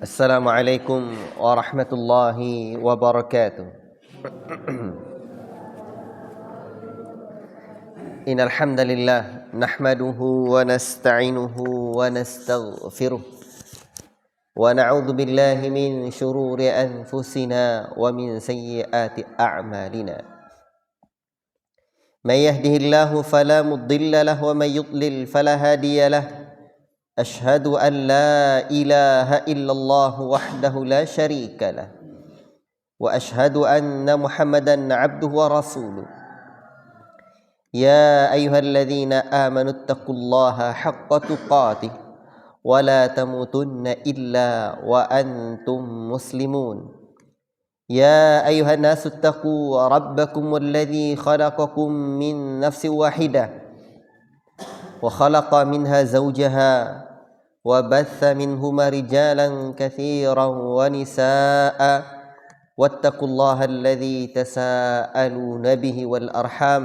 Assalamualaikum warahmatullahi wabarakatuh. Innal hamdalillah nahmaduhu wa nasta'inuhu wa nastaghfiruh wa na'udzu billahi min shururi anfusina wa min sayyiati a'malina. May yahdihillahu fala mudilla lahu wa may yudlil fala hadiya lahu. أشهد أن لا إله إلا الله وحده لا شريك له وأشهد أن محمدا عبده ورسوله يا أيها الذين آمنوا اتقوا الله حق تقاته ولا تموتن إلا وأنتم مسلمون يا أيها الناس اتقوا ربكم الذي خلقكم من نفس واحدة وخلق منها زوجها وبث منهما رجالا كثيرا ونساء واتقوا الله الذي تساءلون به والأرحام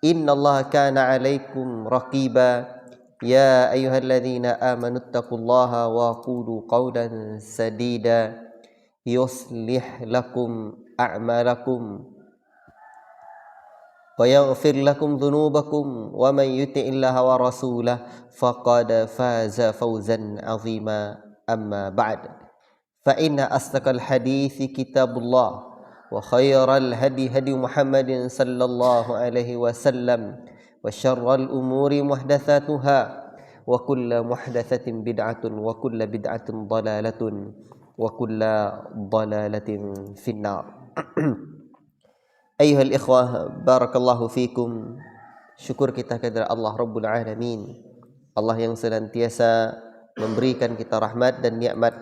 إن الله كان عليكم رقيبا يا أيها الذين آمنوا اتقوا الله وقولوا قولا سديدا يصلح لكم أعمالكم ويغفر لكم ذنوبكم ومن يطع الله ورسوله فقد فاز فوزا عظيما أما بعد فإن أصدق الحديث كتاب الله وخير الهدي هدي محمد صلى الله عليه وسلم وشر الأمور محدثاتها وكل محدثة بدعة وكل بدعة ضلالة وكل ضلالة في النار. Ayuhal ikhwah, barakallahu fikum. Syukur kita kepada Allah Rabbul Alamin, Allah yang senantiasa memberikan kita rahmat dan nikmat,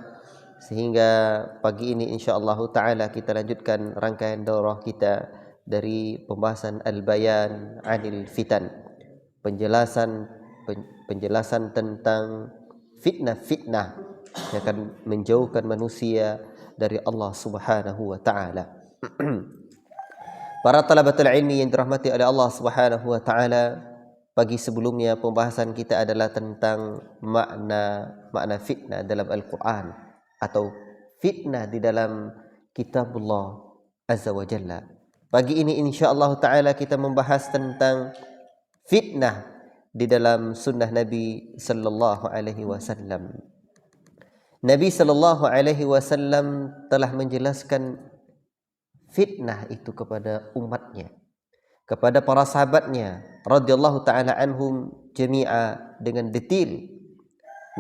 sehingga pagi ini insyaAllah ta'ala kita lanjutkan rangkaian daurah kita dari pembahasan Al-Bayan Anil Fitan, penjelasan tentang fitnah-fitnah yang akan menjauhkan manusia dari Allah Subhanahu wa ta'ala. Para talabatul ilmi yang dirahmati oleh Allah Subhanahu wa taala, pagi sebelumnya pembahasan kita adalah tentang makna fitnah dalam Al-Qur'an atau fitnah di dalam kitabullah Azza wa Jalla. Pagi ini insya-Allah taala kita membahas tentang fitnah di dalam sunnah Nabi sallallahu alaihi wasallam. Nabi sallallahu alaihi wasallam telah menjelaskan fitnah itu kepada umatnya, kepada para sahabatnya radhiyallahu taala anhum jami'a dengan detail.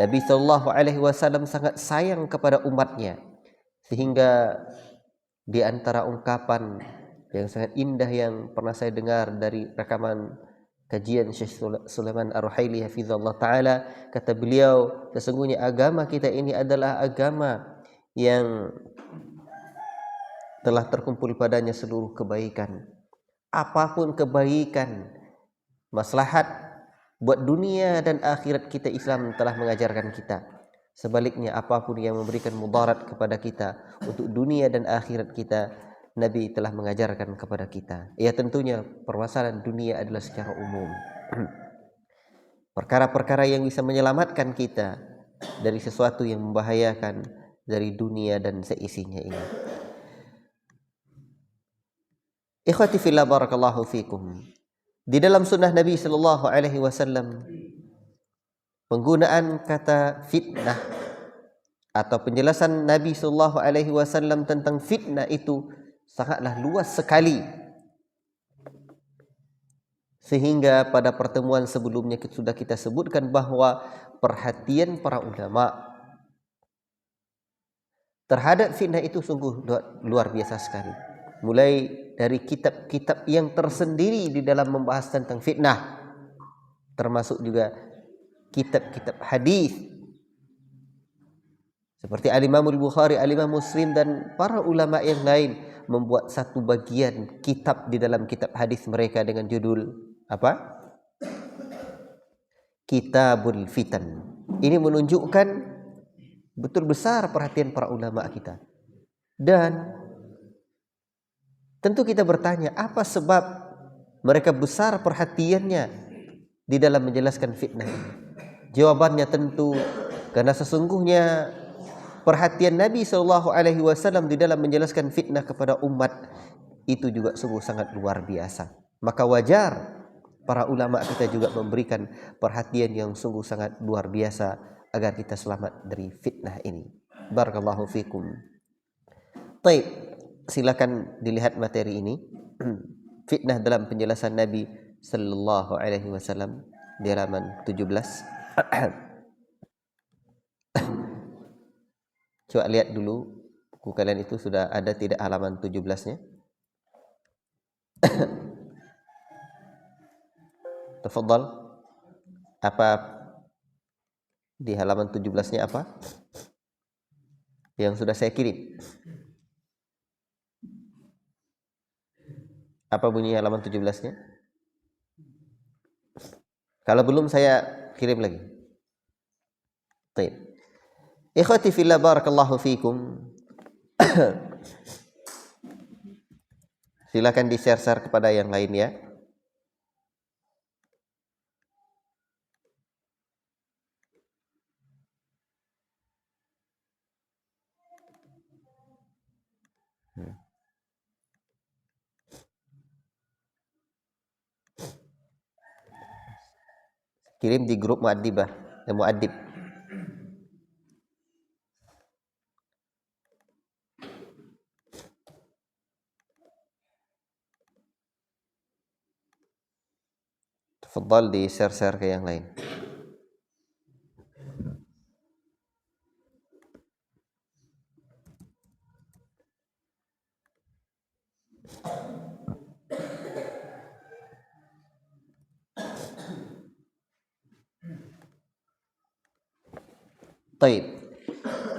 Nabi sallallahu alaihi wasallam sangat sayang kepada umatnya, sehingga di antara ungkapan yang sangat indah yang pernah saya dengar dari rekaman kajian Syekh Sulaiman Ar-Ruhaili hafizallahu taala, kata beliau, sesungguhnya agama kita ini adalah agama yang telah terkumpul padanya seluruh kebaikan. Apapun kebaikan, maslahat buat dunia dan akhirat kita, Islam telah mengajarkan kita. Sebaliknya, apapun yang memberikan mudarat kepada kita untuk dunia dan akhirat kita, Nabi telah mengajarkan kepada kita. Ya, tentunya permasalahan dunia adalah secara umum. Perkara-perkara yang bisa menyelamatkan kita dari sesuatu yang membahayakan dari dunia dan seisinya ini. Ikhwati fillah, barakallahu fikum. Di dalam sunnah Nabi sallallahu alaihi wasallam, penggunaan kata fitnah atau penjelasan Nabi sallallahu alaihi wasallam tentang fitnah itu sangatlah luas sekali. Sehingga pada pertemuan sebelumnya sudah kita sebutkan bahwa perhatian para ulama terhadap fitnah itu sungguh luar biasa sekali. Mulai dari kitab-kitab yang tersendiri di dalam membahas tentang fitnah, termasuk juga kitab-kitab hadis seperti Al-Imam Al-Bukhari, Al-Imam Muslim dan para ulama yang lain membuat satu bagian kitab di dalam kitab hadis mereka dengan judul apa? Kitabul Fitan. Ini menunjukkan betul besar perhatian para ulama kita. Dan tentu kita bertanya, apa sebab mereka besar perhatiannya di dalam menjelaskan fitnah ini? Jawabannya tentu karena sesungguhnya perhatian Nabi SAW di dalam menjelaskan fitnah kepada umat itu juga sungguh sangat luar biasa. Maka wajar para ulama kita juga memberikan perhatian yang sungguh sangat luar biasa agar kita selamat dari fitnah ini. Barakallahu fikum. Baik, silakan dilihat materi ini. Fitnah dalam penjelasan Nabi sallallahu alaihi wasallam di halaman 17. Coba lihat dulu buku kalian itu sudah ada tidak halaman 17-nya? Tafadhal. Apa di halaman 17-nya apa? Yang sudah saya kirim. Apa bunyi halaman 17-nya? Kalau belum saya kirim lagi. Baik. Ikhwati fillah barakallahu fikum. Silakan di-share kepada yang lain ya. Kirim di grup muaddibah, muaddib. Tafadhal di share ke yang lain. Baik.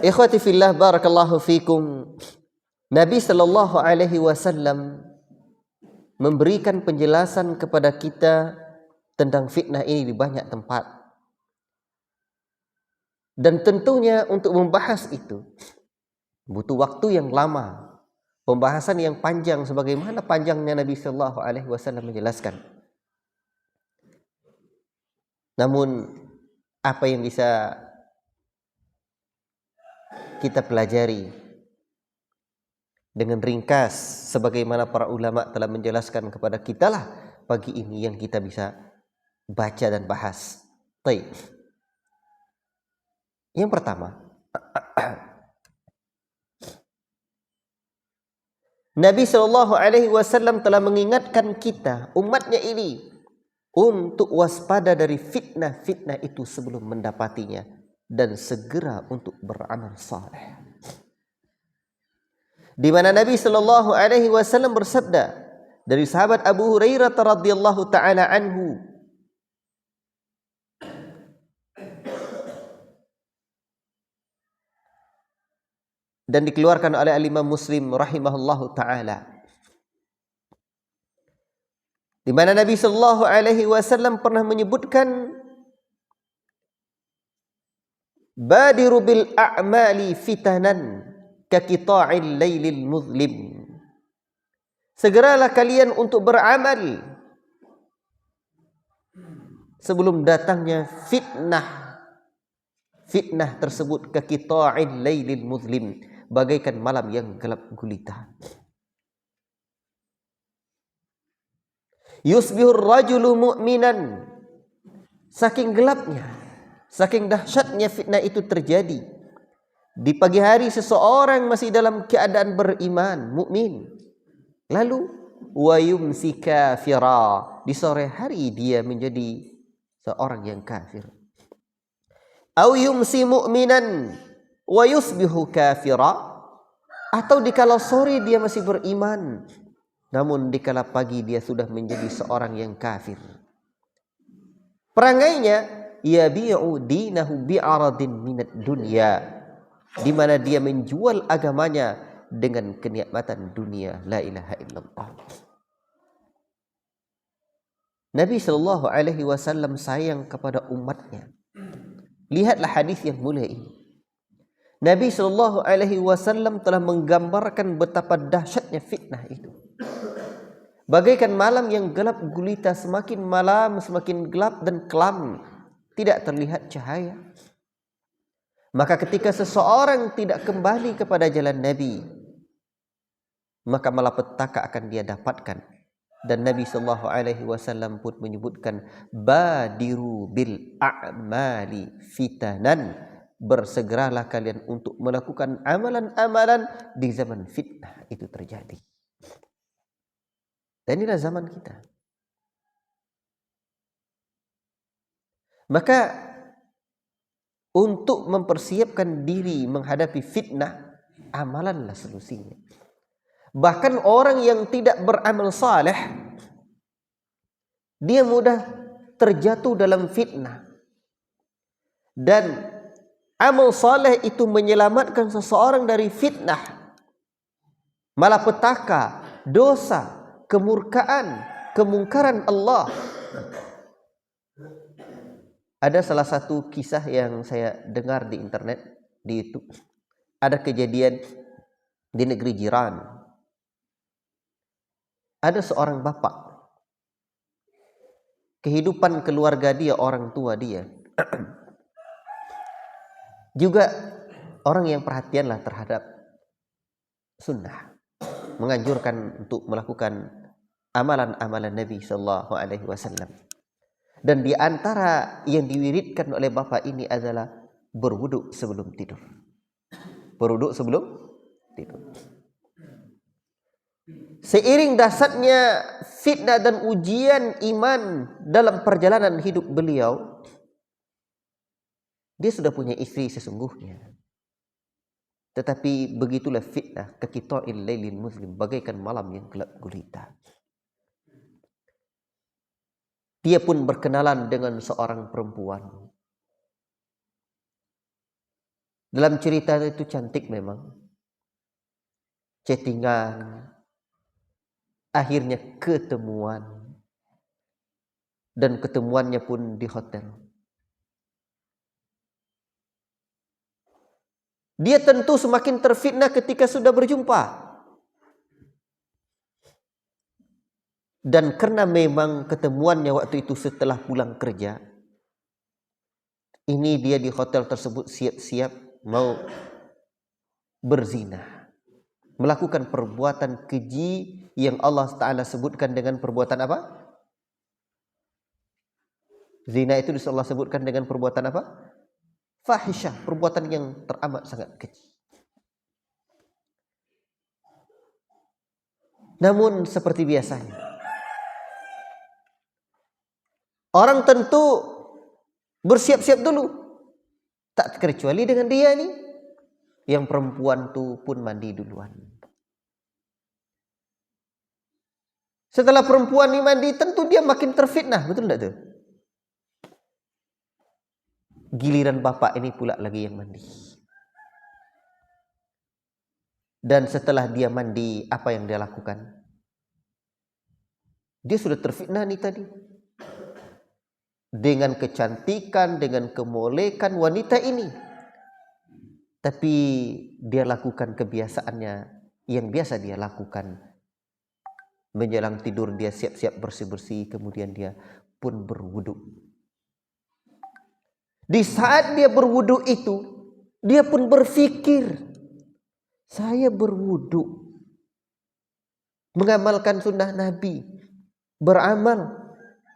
Ikhwati fillah barakallahu fikum. Nabi sallallahu alaihi wasallam memberikan penjelasan kepada kita tentang fitnah ini di banyak tempat. Dan tentunya untuk membahas itu butuh waktu yang lama, pembahasan yang panjang sebagaimana panjangnya Nabi sallallahu alaihi wasallam menjelaskan. Namun apa yang bisa kita pelajari dengan ringkas sebagaimana para ulama telah menjelaskan kepada kita lah pagi ini yang kita bisa baca dan bahas. Baik. Yang pertama, Nabi sallallahu alaihi wasallam telah mengingatkan kita umatnya ini untuk waspada dari fitnah-fitnah itu sebelum mendapatinya dan segera untuk beramal saleh. Di mana Nabi sallallahu alaihi wasallam bersabda dari sahabat Abu Hurairah radhiyallahu taala anhu, dan dikeluarkan oleh Imam Muslim rahimahullahu taala, di mana Nabi sallallahu alaihi wasallam pernah menyebutkan badiru bil a'mali fitanan kaqita'il lailil muzlim. Segeralah kalian untuk beramal sebelum datangnya fitnah. Fitnah tersebut kaqita'il lailil muzlim, bagaikan malam yang gelap gulita. Yusbihur rajulu mu'minan, saking gelapnya, saking dahsyatnya fitnah itu terjadi. Di pagi hari seseorang masih dalam keadaan beriman, mukmin. Lalu wa yumsi kafira, di sore hari dia menjadi seorang yang kafir. Au yumsi mu'minan wa yusbihu kafira, atau dikala sore dia masih beriman, namun dikala pagi dia sudah menjadi seorang yang kafir. Perangainya yabi'u dinahu bi'aradin minad dunya, di mana dia menjual agamanya dengan kenikmatan dunia. La ilaha illallah. Nabi sallallahu alaihi wasallam sayang kepada umatnya. Lihatlah hadis yang mulia ini. Nabi sallallahu alaihi wasallam telah menggambarkan betapa dahsyatnya fitnah itu. Bagaikan malam yang gelap gulita, semakin malam semakin gelap dan kelam, tidak terlihat cahaya. Maka ketika seseorang tidak kembali kepada jalan Nabi, maka malapetaka akan dia dapatkan. Dan Nabi SAW pun menyebutkan, badiru bil a'mali fitanan, bersegeralah kalian untuk melakukan amalan-amalan di zaman fitnah itu terjadi. Dan inilah zaman kita. Maka untuk mempersiapkan diri menghadapi fitnah, amalanlah solusinya. Bahkan orang yang tidak beramal saleh, dia mudah terjatuh dalam fitnah. Dan amal saleh itu menyelamatkan seseorang dari fitnah, malapetaka, dosa, kemurkaan, kemungkaran Allah. Ada salah satu kisah yang saya dengar di internet, di YouTube. Ada kejadian di negeri jiran. Ada seorang bapak. Kehidupan keluarga dia, orang tua dia, juga orang yang perhatianlah terhadap sunnah. Menganjurkan untuk melakukan amalan-amalan Nabi SAW. Dan di antara yang diwiridkan oleh bapak ini adalah berwudu sebelum tidur. Berwudu sebelum tidur. Seiring dahsyatnya fitnah dan ujian iman dalam perjalanan hidup beliau, dia sudah punya istri sesungguhnya. Tetapi begitulah fitnah, kaqita'il lailil muslim, bagaikan malam yang gelap gulita. Dia pun berkenalan dengan seorang perempuan. Dalam cerita itu cantik memang. Chattingan. Akhirnya ketemuan. Dan ketemuannya pun di hotel. Dia tentu semakin terfitnah ketika sudah berjumpa. Dan karena memang ketemuannya waktu itu setelah pulang kerja, ini dia di hotel tersebut siap-siap mau berzina, melakukan perbuatan keji yang Allah Ta'ala sebutkan dengan perbuatan apa? Zina itu Allah sebutkan dengan perbuatan apa? Fahisyah, perbuatan yang teramat sangat keji. Namun seperti biasanya, orang tentu bersiap-siap dulu. Tak terkecuali dengan dia nih. Yang perempuan tu pun mandi duluan. Setelah perempuan ini mandi, tentu dia makin terfitnah. Betul tak tuh? Giliran bapak ini pula lagi yang mandi. Dan setelah dia mandi, apa yang dia lakukan? Dia sudah terfitnah nih tadi. Dengan kecantikan, dengan kemolekan wanita ini. Tapi dia lakukan kebiasaannya yang biasa dia lakukan. Menjelang tidur dia siap-siap bersih-bersih, kemudian dia pun berwudu. Di saat dia berwudu itu, dia pun berpikir, saya berwudu, mengamalkan sunnah Nabi, beramal.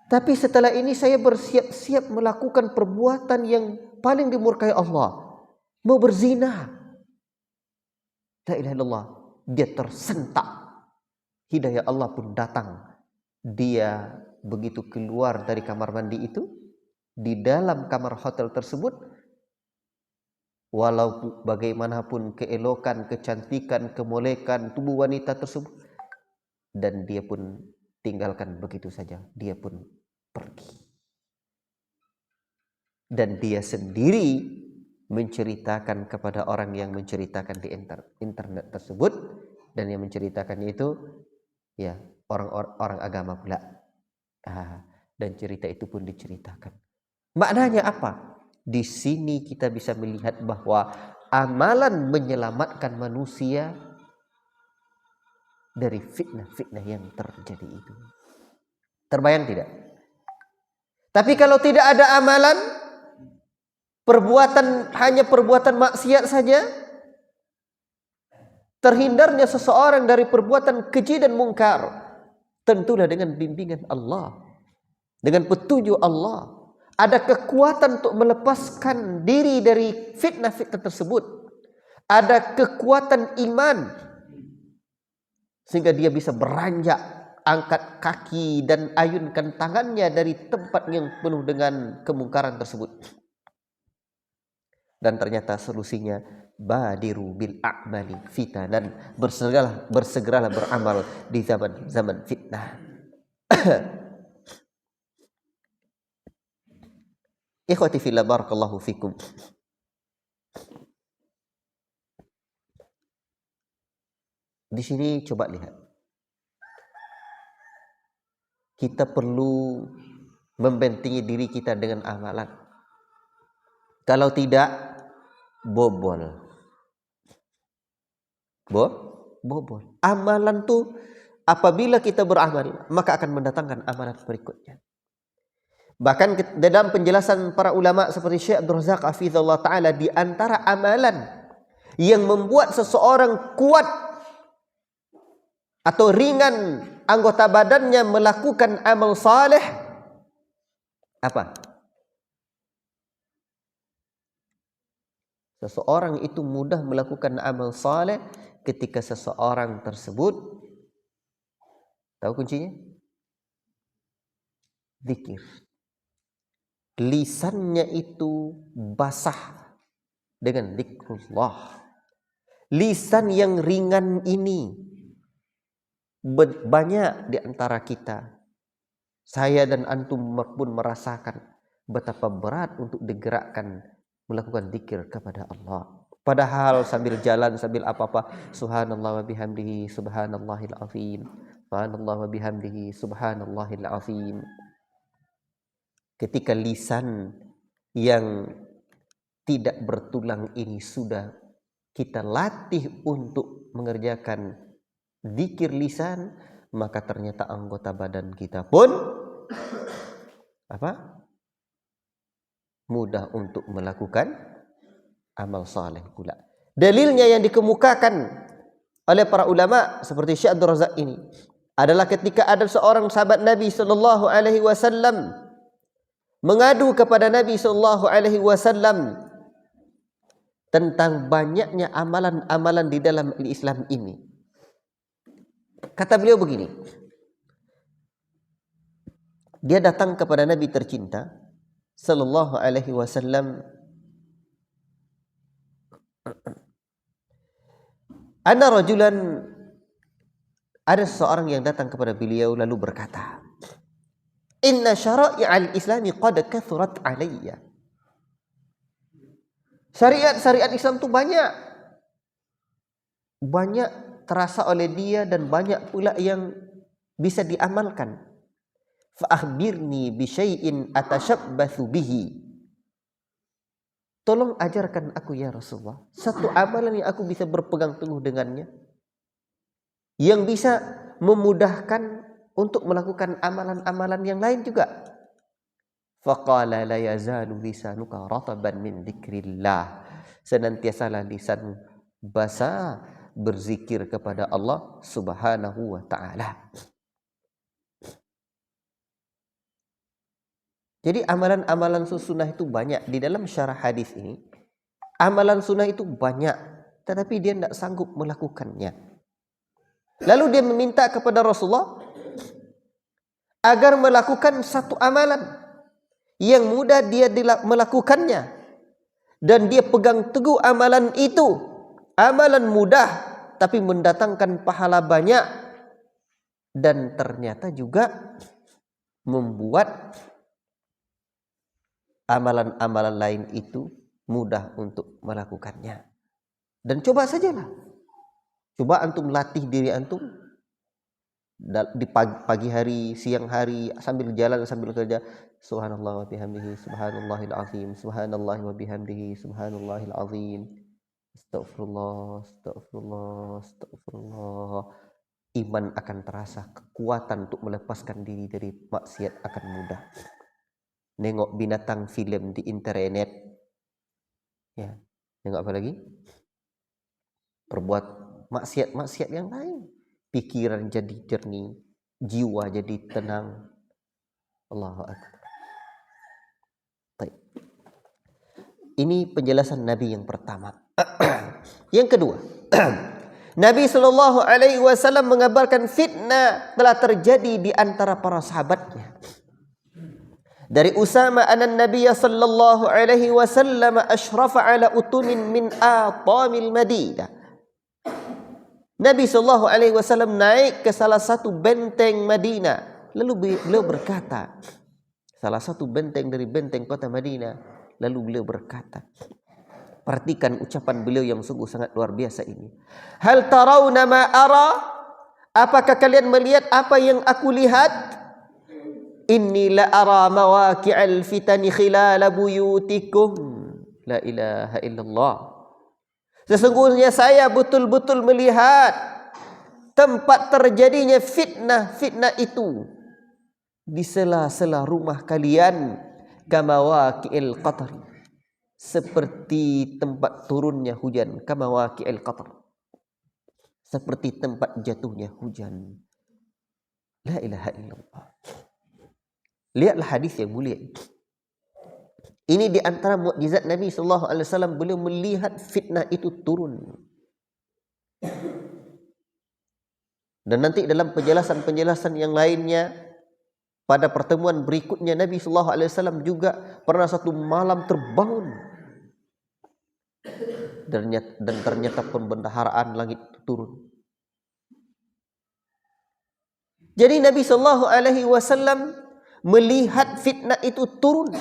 Tapi setelah ini saya bersiap-siap melakukan perbuatan yang paling dimurkai Allah. Mau berzina. La ilaha illallah. Dia tersentak. Hidayah Allah pun datang. Dia begitu keluar dari kamar mandi itu, di dalam kamar hotel tersebut, walau bagaimanapun keelokan, kecantikan, kemolekan tubuh wanita tersebut, dan dia pun tinggalkan begitu saja. Dia pun pergi. Dan dia sendiri menceritakan kepada orang yang menceritakan di internet tersebut, dan yang menceritakannya itu ya orang agama pula. Dan cerita itu pun diceritakan. Maknanya apa? Di sini kita bisa melihat bahwa amalan menyelamatkan manusia dari fitnah-fitnah yang terjadi itu. Terbayang tidak? Tapi kalau tidak ada amalan, hanya perbuatan maksiat saja, terhindarnya seseorang dari perbuatan keji dan mungkar, tentulah dengan bimbingan Allah, dengan petunjuk Allah, ada kekuatan untuk melepaskan diri dari fitnah-fitnah tersebut. Ada kekuatan iman sehingga dia bisa beranjak, angkat kaki dan ayunkan tangannya dari tempat yang penuh dengan kemungkaran tersebut. Dan ternyata solusinya badiru bil a'mali fitanan, bersegeralah beramal di zaman fitnah. Ikhwati fillah, barakallahu fikum. Di sini coba lihat. Kita perlu membentengi diri kita dengan amalan. Kalau tidak, bobol. Bobol. Amalan tuh apabila kita beramal, maka akan mendatangkan amalan berikutnya. Bahkan dalam penjelasan para ulama seperti Syekh Abdul Razak hafizahullah taala, di antara amalan yang membuat seseorang kuat atau ringan anggota badannya melakukan amal saleh apa? Seseorang itu mudah melakukan amal saleh ketika seseorang tersebut tahu kuncinya? Zikir. Lisannya itu basah dengan zikrullah. Lisan yang ringan ini banyak di antara kita, saya dan antum pun merasakan betapa berat untuk digerakkan melakukan zikir kepada Allah. Padahal sambil jalan, sambil apa-apa, subhanallah wa bihamdihi subhanallahil azim, subhanallah wa bihamdihi subhanallahil azim. Ketika lisan yang tidak bertulang ini sudah kita latih untuk mengerjakan zikir lisan, maka ternyata anggota badan kita pun mudah untuk melakukan amal saleh pula. Dalilnya yang dikemukakan oleh para ulama seperti Syekh Abdul Razak ini adalah ketika ada seorang sahabat Nabi sallallahu alaihi wasallam mengadu kepada Nabi sallallahu alaihi wasallam tentang banyaknya amalan-amalan di dalam Islam ini. Kata beliau begini, dia datang kepada Nabi tercinta sallallahu alaihi wasallam, ada rajulan, ada seorang yang datang kepada beliau lalu berkata, inna syara'i'al islami qad kathurat alayya. Syariat Islam itu banyak terasa oleh dia dan banyak pula yang bisa diamalkan. Fa akhbirni bi syai'in atashabbathu bihi. Tolong ajarkan aku ya Rasulullah satu amalan yang aku bisa berpegang teguh dengannya, yang bisa memudahkan untuk melakukan amalan-amalan yang lain juga. Faqala la yazalu lisanuka rataban min dzikrillah. Senantiasalah lisanmu basah berzikir kepada Allah Subhanahu wa taala. Jadi amalan-amalan sunnah itu banyak di dalam syarah hadis ini. Amalan sunnah itu banyak, tetapi dia tidak sanggup melakukannya. Lalu dia meminta kepada Rasulullah agar melakukan satu amalan yang mudah dia melakukannya, dan dia pegang teguh amalan itu, amalan mudah tapi mendatangkan pahala banyak, dan ternyata juga membuat amalan-amalan lain itu mudah untuk melakukannya. Dan coba sajalah, coba antum latih diri antum di pagi hari, siang hari, sambil jalan, sambil kerja, subhanallah wa bihamdihi subhanallahil azim, subhanallah wa bihamdihi subhanallahil azim, astagfirullah, astagfirullah, astagfirullah. Iman akan terasa, kekuatan untuk melepaskan diri dari maksiat akan mudah. Nengok binatang film di internet, Ya, tengok apa lagi? Perbuat maksiat yang lain. Pikiran jadi jernih, jiwa jadi tenang. Allahu Akbar. Baik. Ini penjelasan Nabi yang pertama. Yang kedua, Nabi SAW mengabarkan fitnah telah terjadi di antara para sahabatnya. Dari Usama anan Nabiy sallallahu alaihi wasallam ashrafa ala utunin min atamil Madinah. Nabi sallallahu alaihi wasallam naik ke salah satu benteng Madinah, lalu beliau berkata, salah satu benteng dari benteng kota Madinah, lalu beliau berkata, perhatikan ucapan beliau yang sungguh sangat luar biasa ini. Hal tarawna ma ara? Apakah kalian melihat apa yang aku lihat? Inni la ara mawaqi'al fitani khilala buyutikum. La ilaha illallah. Sesungguhnya saya betul-betul melihat tempat terjadinya fitnah itu di sela-sela rumah kalian, kamawaqi'il qatr, seperti tempat turunnya hujan, kamawaqi'il qatr, seperti tempat jatuhnya hujan. La ilaha illallah. Lihatlah hadis yang mulia. Ini di antara mukjizat Nabi SAW, beliau melihat fitnah itu turun. Dan nanti dalam penjelasan-penjelasan yang lainnya, pada pertemuan berikutnya Nabi SAW juga pernah satu malam terbangun dan ternyata pembendaharaan langit turun. Jadi Nabi SAW melihat fitnah itu turun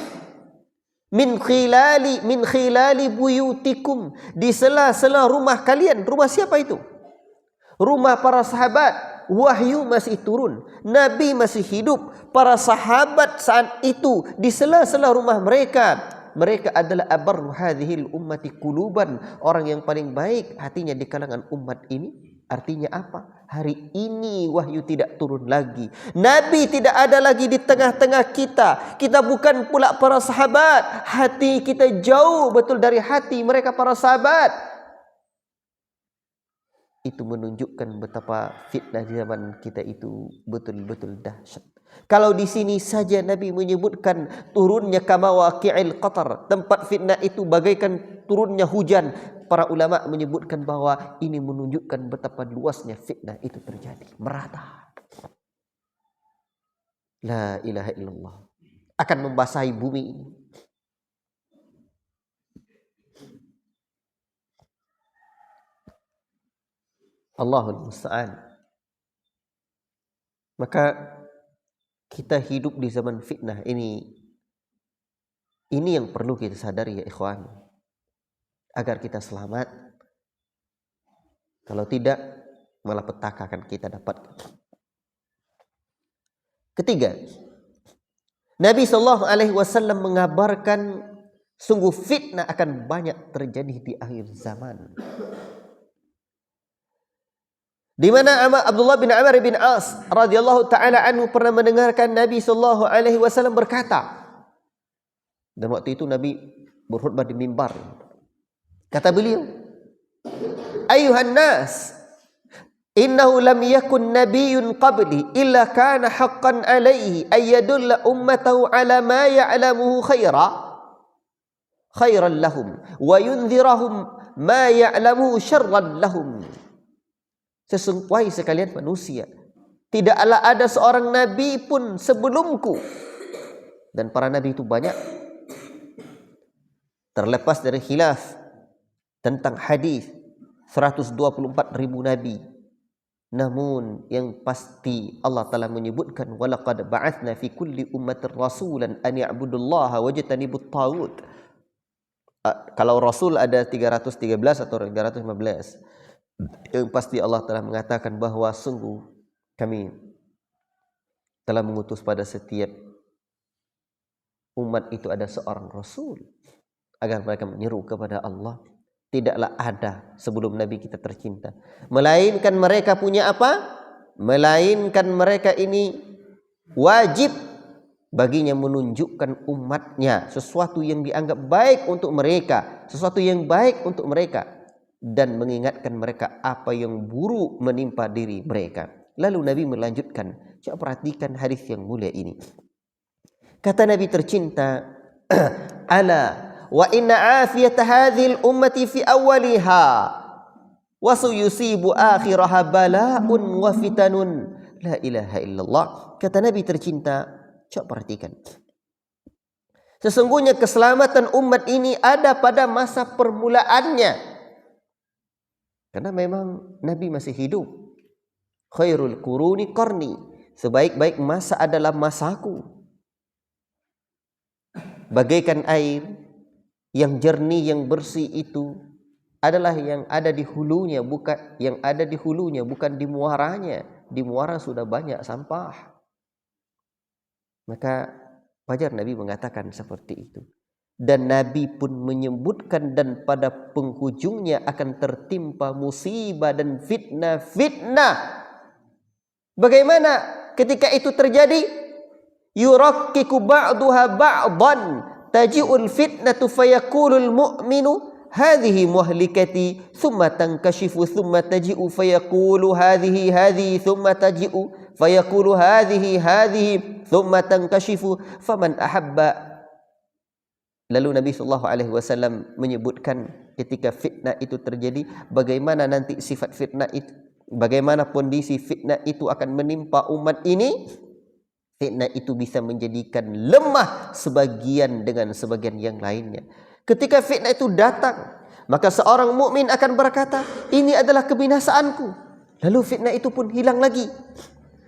min khilali buyutikum, di sela-sela rumah kalian. Rumah siapa itu? Rumah para sahabat. Wahyu masih turun, Nabi masih hidup, para sahabat saat itu di sela-sela rumah mereka. Mereka adalah abarru hadhil ummati quluban, orang yang paling baik hatinya di kalangan umat ini. Artinya apa? Hari ini wahyu tidak turun lagi. Nabi tidak ada lagi di tengah-tengah kita. Kita bukan pula para sahabat. Hati kita jauh betul dari hati mereka para sahabat. Itu menunjukkan betapa fitnah di zaman kita itu betul-betul dahsyat. Kalau di sini saja Nabi menyebutkan turunnya kamawaqi'il qatr, tempat fitnah itu bagaikan turunnya hujan. Para ulama menyebutkan bahwa ini menunjukkan betapa luasnya fitnah itu terjadi, merata. La ilaha illallah. Akan membasahi bumi ini. Allahul musta'an. Maka kita hidup di zaman fitnah ini yang perlu kita sadari ya ikhwan, agar kita selamat. Kalau tidak, malah petaka akan kita dapatkan. Ketiga, Nabi SAW mengabarkan sungguh fitnah akan banyak terjadi di akhir zaman. Di mana Abdullah bin Amr bin As radhiyallahu taala anhu pernah mendengarkan Nabi SAW berkata, dan waktu itu Nabi berkhutbah di mimbar. Kata beliau, ayuhan nas, innahu lam yakun nabiyyun qabli illa kana haqqan alaihi ay yadulla ummatahu ala ma ya'lamuhu khairan lahum wa yunzirahum ma ya'lamuhu syarran lahum. Sesungguhnya sekalian manusia, tidaklah ada seorang nabi pun sebelumku, dan para nabi itu banyak, terlepas dari khilaf tentang hadis 124.000 nabi. Namun yang pasti Allah Ta'ala menyebutkan, walaqad ba'athna fi kulli ummatin rasulan an ya'budullaha wajtanibut taghut. Kalau rasul ada 313 atau 315. Yang pasti Allah telah mengatakan bahwa sungguh kami telah mengutus pada setiap umat itu ada seorang rasul agar mereka menyeru kepada Allah. Tidaklah ada sebelum Nabi kita tercinta, melainkan mereka punya apa? Melainkan mereka ini wajib baginya menunjukkan umatnya sesuatu yang dianggap baik untuk mereka, sesuatu yang baik untuk mereka, dan mengingatkan mereka apa yang buruk menimpa diri mereka. Lalu Nabi melanjutkan, coba perhatikan hadis yang mulia ini. Kata Nabi tercinta, ala wa inna afiyata hadhil ummati fi awwaliha wa sayusibu akhiraha bala'un wa fitanun. La ilaha illallah. Kata Nabi tercinta, coba perhatikan. Sesungguhnya keselamatan umat ini ada pada masa permulaannya. Karena memang Nabi masih hidup. Khairul quruni qarni. Sebaik-baik masa adalah masaku. Bagaikan air yang jernih, yang bersih itu adalah yang ada di hulunya, bukan yang ada di hulunya, bukan di muaranya. Di muara sudah banyak sampah. Maka wajar Nabi mengatakan seperti itu. Dan Nabi pun menyebutkan, dan pada penghujungnya akan tertimpa musibah dan fitnah. Bagaimana ketika itu terjadi? Yurakkiku ba'duha ba'dan taji'ul fitnatu fayaqulul mu'minu hadhihi muhlikati thumma tankashifu thumma taji'u fayaqulu hadhihi thumma taji'u fayaqulu hadhihi thumma tankashifu faman ahabba. Lalu Nabi SAW menyebutkan ketika fitnah itu terjadi, bagaimana nanti sifat fitnah itu, bagaimana kondisi fitnah itu akan menimpa umat ini. Fitnah itu bisa menjadikan lemah sebagian dengan sebagian yang lainnya. Ketika fitnah itu datang, maka seorang mukmin akan berkata, ini adalah kebinasaanku. Lalu fitnah itu pun hilang lagi.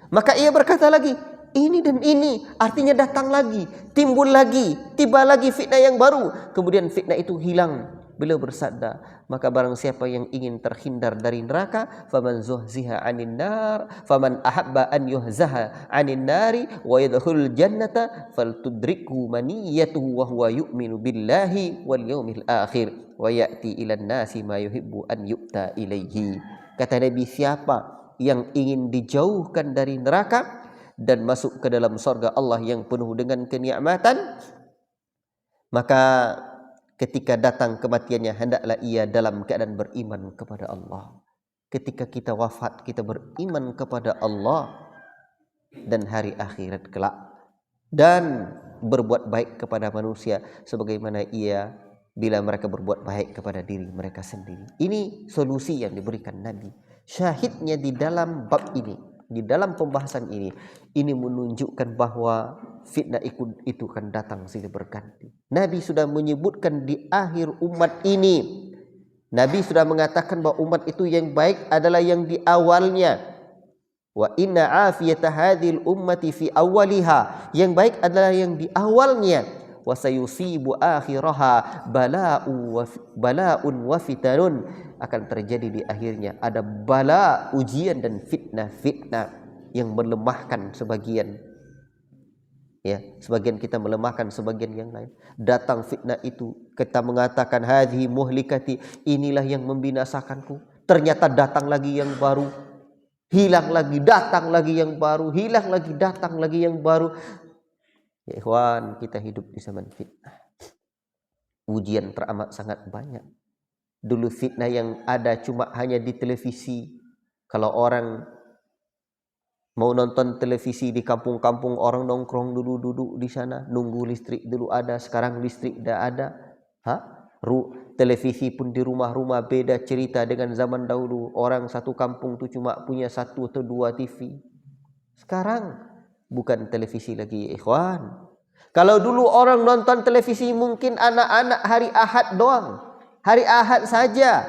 Maka ia berkata lagi, ini dan ini, artinya datang lagi, timbul lagi, tiba lagi fitnah yang baru. Kemudian fitnah itu hilang. Beliau bersabda, maka barang siapa yang ingin terhindar dari neraka, faman zuhziha 'anil nar, faman ahabba an yuhzaha 'anil nari wa yadkhulul jannata faltudrikhu maniyatuhu wa huwa yu'minu billahi wal yaumil akhir wa ya'ti ilan nasi ma yuhibbu an yu'ta ilaihi. Kata Nabi, siapa yang ingin dijauhkan dari neraka dan masuk ke dalam surga Allah yang penuh dengan kenikmatan, maka ketika datang kematiannya, hendaklah ia dalam keadaan beriman kepada Allah. Ketika kita wafat, kita beriman kepada Allah dan hari akhirat kelak, dan berbuat baik kepada manusia sebagaimana ia bila mereka berbuat baik kepada diri mereka sendiri. Ini solusi yang diberikan Nabi. Syahidnya di dalam bab ini, di dalam pembahasan ini menunjukkan bahwa fitnah itu akan datang silih berganti. Nabi sudah menyebutkan di akhir umat ini. Nabi sudah mengatakan bahwa umat itu yang baik adalah yang di awalnya. Wa inna afiyata hadhil ummati fi awwaliha. Yang baik adalah yang di awalnya. Wa sayusibu akhiraha bala'un wa fitanun. Akan terjadi di akhirnya ada bala, ujian dan fitnah yang melemahkan sebagian. Ya, sebagian kita melemahkan sebagian yang lain. Datang fitnah itu, kita mengatakan hadhihi muhlikati, inilah yang membinasakanku. Ternyata datang lagi yang baru. Hilang lagi, datang lagi yang baru, hilang lagi, datang lagi yang baru. Ya ikhwan, kita hidup di zaman fitnah. Ujian teramat sangat banyak. Dulu fitnah yang ada cuma hanya di televisi. Kalau orang mau nonton televisi di kampung-kampung, orang nongkrong duduk di sana, nunggu listrik dulu ada. Sekarang listrik tidak ada. Televisi pun di rumah-rumah, beda cerita dengan zaman dahulu. Orang satu kampung tu cuma punya 1 atau 2 TV. Sekarang bukan televisi lagi, ikhwan. Kalau dulu orang nonton televisi mungkin anak-anak hari Ahad doang. Hari Ahad saja.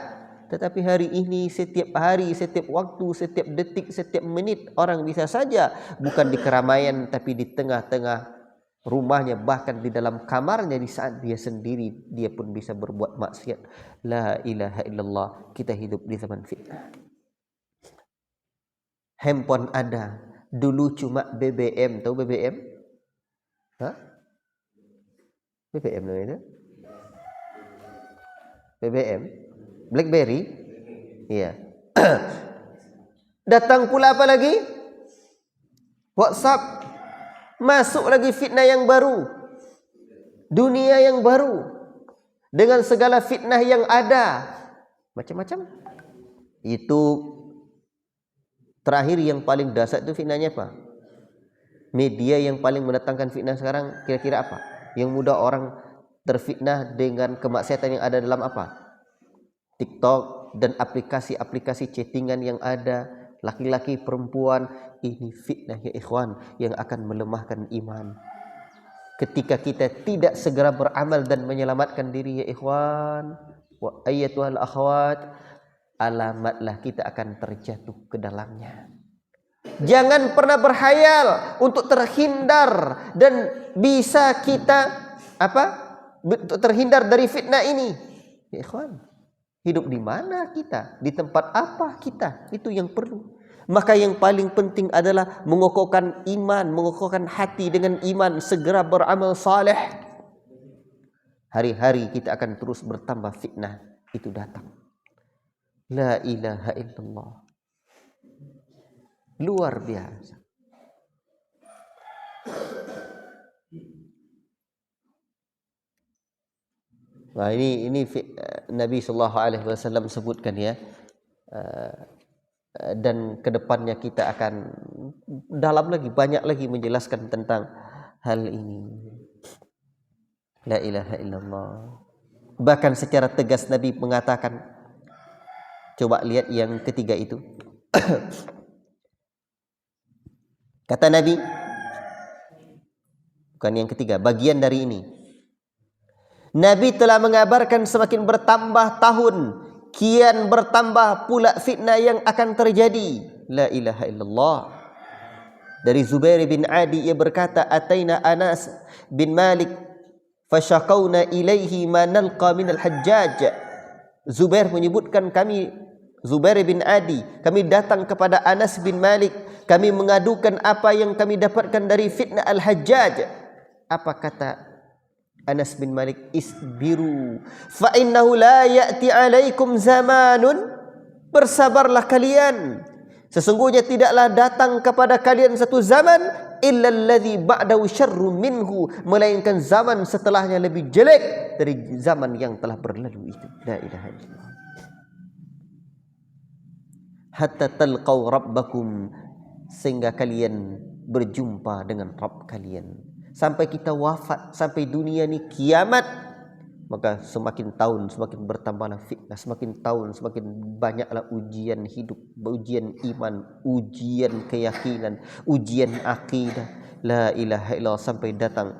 Tetapi hari ini setiap hari, setiap waktu, setiap detik, setiap menit orang bisa saja, bukan di keramaian tapi di tengah-tengah rumahnya, bahkan di dalam kamarnya, di saat dia sendiri dia pun bisa berbuat maksiat. La ilaha illallah. Kita hidup di zaman fitnah. Handphone ada. Dulu cuma BBM. Tahu BBM? BBM namanya. BBM, BlackBerry, iya. Datang pula apa lagi? WhatsApp. Masuk lagi fitnah yang baru. Dunia yang baru. Dengan segala fitnah yang ada. Macam-macam. Itu terakhir yang paling dasar itu fitnahnya apa? Media yang paling mendatangkan fitnah sekarang kira-kira apa? Yang mudah orang terfitnah dengan kemaksiatan yang ada dalam apa? TikTok dan aplikasi-aplikasi chattingan yang ada, laki-laki, perempuan. Ini fitnah ya ikhwan yang akan melemahkan iman. Ketika kita tidak segera beramal dan menyelamatkan diri ya ikhwan, wa ayyatuhal akhwat, alamatlah kita akan terjatuh ke dalamnya. Jangan pernah berhayal untuk terhindar dan bisa kita terhindar dari fitnah ini. Ya ikhwan, hidup di mana kita? Di tempat apa kita? Itu yang perlu. Maka yang paling penting adalah mengokohkan iman, mengokohkan hati dengan iman, segera beramal saleh. Hari-hari kita akan terus bertambah fitnah itu datang. La ilaha illallah. Luar biasa. Nah, ini Nabi sallallahu alaihi wasallam sebutkan ya. Dan kedepannya kita akan dalam lagi, banyak lagi menjelaskan tentang hal ini. La ilaha illallah. Bahkan secara tegas Nabi mengatakan, coba lihat yang ketiga itu. Kata Nabi, bukan yang ketiga, bagian dari ini. Nabi telah mengabarkan semakin bertambah tahun, kian bertambah pula fitnah yang akan terjadi. La ilaha illallah. Dari Zubair bin Adi ia berkata, ataina Anas bin Malik fashaqawna ilaihi ma nalqa min al-Hajjaj. Zubair menyebutkan Zubair bin Adi, kami datang kepada Anas bin Malik, kami mengadukan apa yang kami dapatkan dari fitnah Al-Hajjaj. Apa kata Anas bin Malik? Isbiru fa innahu la ya'ti alaikum zamanun, bersabarlah kalian, sesungguhnya tidaklah datang kepada kalian satu zaman illa alladhi ba'dahu syarrun minhu, melainkan zaman setelahnya lebih jelek dari zaman yang telah berlalu itu. La ilaha illallah. Hatta talqaw rabbakum, sehingga kalian berjumpa dengan Rabb kalian. Sampai kita wafat, sampai dunia ini kiamat, maka semakin tahun semakin bertambahlah fitnah, semakin tahun semakin banyaklah ujian hidup, ujian iman, ujian keyakinan, ujian akidah. La ilaha illallah,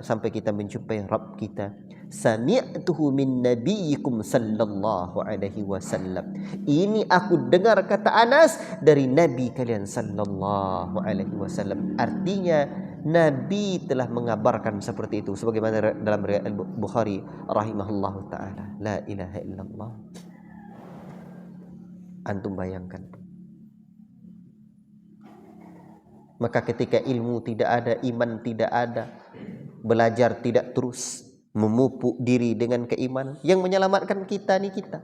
sampai kita menjumpai Rabb kita. Sami'tuhu min nabiyikum sallallahu alaihi wasallam. Ini aku dengar, kata Anas, dari Nabi kalian sallallahu alaihi wasallam. Artinya Nabi telah mengabarkan seperti itu, sebagaimana dalam riwayat Al-Bukhari rahimahullahu taala. La ilaha illallah. Antum bayangkan. Maka ketika ilmu tidak ada, iman tidak ada, belajar tidak terus, memupuk diri dengan keimanan, yang menyelamatkan kita nih kita.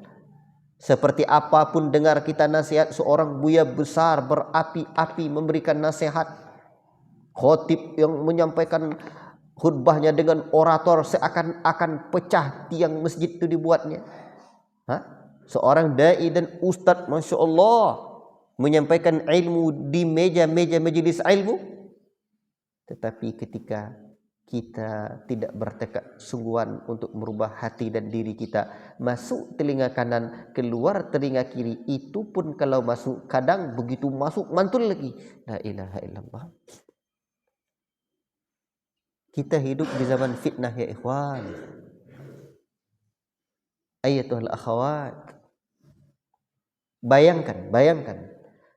Seperti apapun dengar kita nasihat seorang buya besar berapi-api memberikan nasihat, khotib yang menyampaikan khutbahnya dengan orator seakan-akan pecah tiang masjid itu dibuatnya. Seorang dai dan ustadz, masya Allah, menyampaikan ilmu di meja-meja majelis ilmu, tetapi ketika kita tidak bertekad sungguhan untuk merubah hati dan diri kita, masuk telinga kanan, keluar telinga kiri, itu pun kalau masuk, kadang begitu masuk mantul lagi. La ilaha illallah. Kita hidup di zaman fitnah ya ikhwan. Ayyatuhal akhawat. Bayangkan.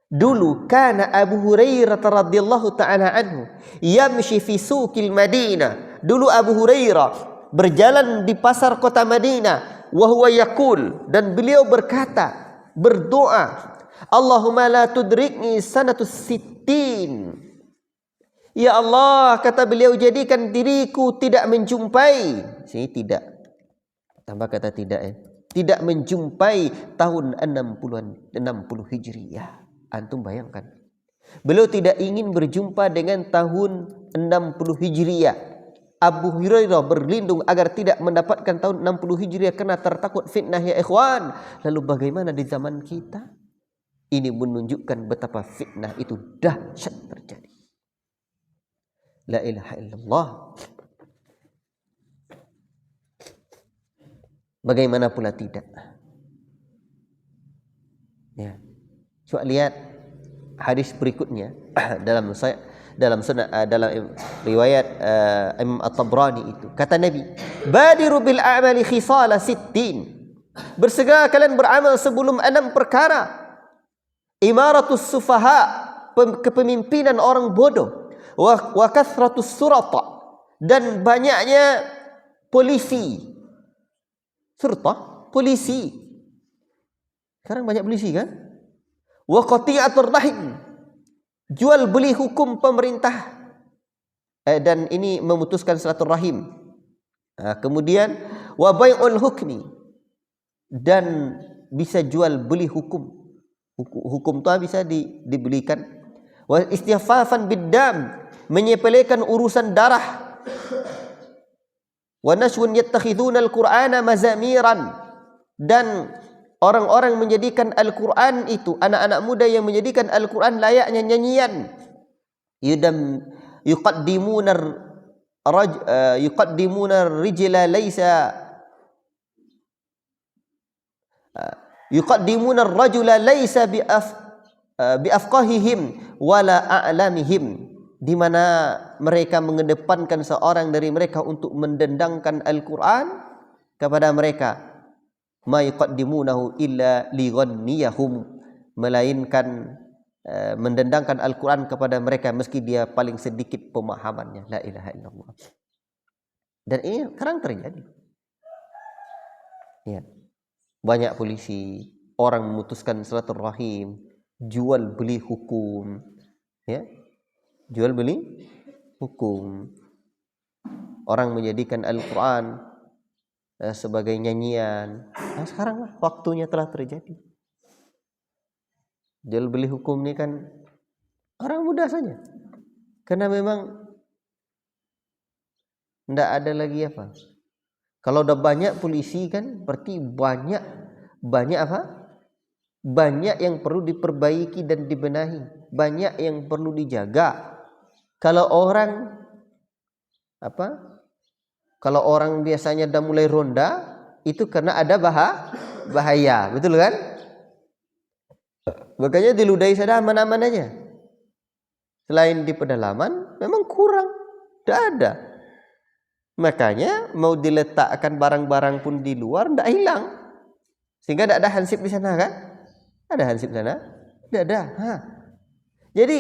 Dulu kana Abu Hurairah radhiyallahu ta'ala anhu yamshi fi suqil Madinah. Dulu Abu Hurairah berjalan di pasar kota Madinah, wa huwa yaqul, dan beliau berkata, berdoa, Allahumma la tudrikni sanatus sittin. Ya Allah, kata beliau, jadikan diriku tidak menjumpai, sini tidak, tambah kata tidak ya, tidak menjumpai tahun 60 Hijriyah. Antum bayangkan, Beliau tidak ingin berjumpa dengan tahun 60 Hijriah. Abu Hurairah berlindung agar tidak mendapatkan tahun 60 Hijriah karena tertakut fitnah ya ikhwan. Lalu bagaimana di zaman kita? Ini menunjukkan betapa fitnah itu dahsyat terjadi. La ilaha illallah. Bagaimana pula tidak? Ya. Coba lihat hadis berikutnya dalam riwayat Imam At-Tabrani itu. Kata Nabi, "Badiru bil a'mali khisala sittin." Bersegera kalian beramal sebelum 6 perkara. Imaratus sufaha, kepemimpinan orang bodoh. Wa kathratus surata, dan banyaknya polisi. Surta, polisi. Sekarang banyak polisi kan? Wa qati'atur rahim, jual beli hukum pemerintah, dan ini memutuskan silaturahim. Kemudian wa bai'ul hukmi, dan bisa jual beli hukum. Hukum itu bisa dibelikan. Wa istighfafan biddam, menyepelekan urusan darah. Wa nashwun yattakhiduna al-Qur'ana mazamiran, dan orang-orang menjadikan Al-Quran itu, anak-anak muda yang menjadikan Al-Quran layaknya nyanyian. Yuqaddimuna rijla laysa yuqaddimuna ar-rajula laysa biafqahihim wala a'lamihim, di mana mereka mengedepankan seorang dari mereka untuk mendendangkan Al-Quran kepada mereka. Ma yuqaddimunahu illa lighanniyahum, melainkan mendendangkan Al-Quran kepada mereka meski dia paling sedikit pemahamannya. La ilaha illallah. Dan ini sekarang terjadi. Ya. Banyak polisi, orang memutuskan silaturahim, jual beli hukum, ya. Jual beli hukum. Orang menjadikan Al-Quran sebagai nyanyian. Nah, sekarang waktunya telah terjadi. Jual beli hukum ini kan orang muda saja. Karena memang tidak ada lagi apa. Kalau udah banyak polisi kan berarti banyak apa? Banyak yang perlu diperbaiki dan dibenahi. Banyak yang perlu dijaga. Kalau orang apa? Kalau orang biasanya dah mulai ronda, itu karena ada bahaya, betul kan? Makanya diludahi saja aman-aman aja. Selain di pedalaman, memang kurang, tidak ada. Makanya mau diletakkan barang-barang pun di luar, tidak hilang. Sehingga tidak ada hansip di sana kan? Ada hansip di sana? Tidak ada. Jadi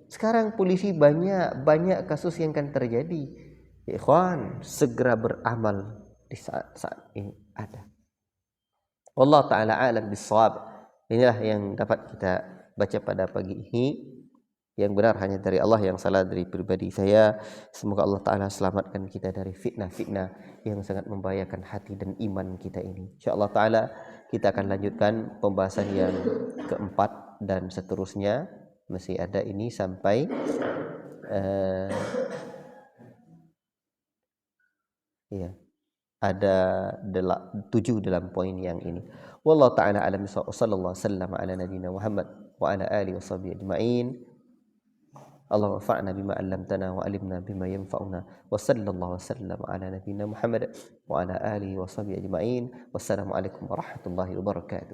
sekarang polisi banyak kasus yang akan terjadi. Ikhwan, segera beramal di saat ini ada. Wallahu ta'ala alam bissawab. Inilah yang dapat kita baca pada pagi ini. Yang benar hanya dari Allah, yang salah dari pribadi saya. Semoga Allah Ta'ala selamatkan kita dari fitnah-fitnah yang sangat membahayakan hati dan iman kita ini. InsyaAllah Ta'ala kita akan lanjutkan pembahasan yang keempat dan seterusnya. Masih ada ini sampai ada 7 dalam poin yang ini. Wallahu ta'ala alam, sallallahu wasallam ala nabiyyina Muhammad wa ala alihi washabihi ajma'in. Allahumma fa'na bima 'allamtana wa 'allimna bima yanfa'una wa sallallahu wasallam ala nabiyyina Muhammad wa ala alihi washabihi ajma'in. Wassalamu alaikum warahmatullahi wabarakatuh.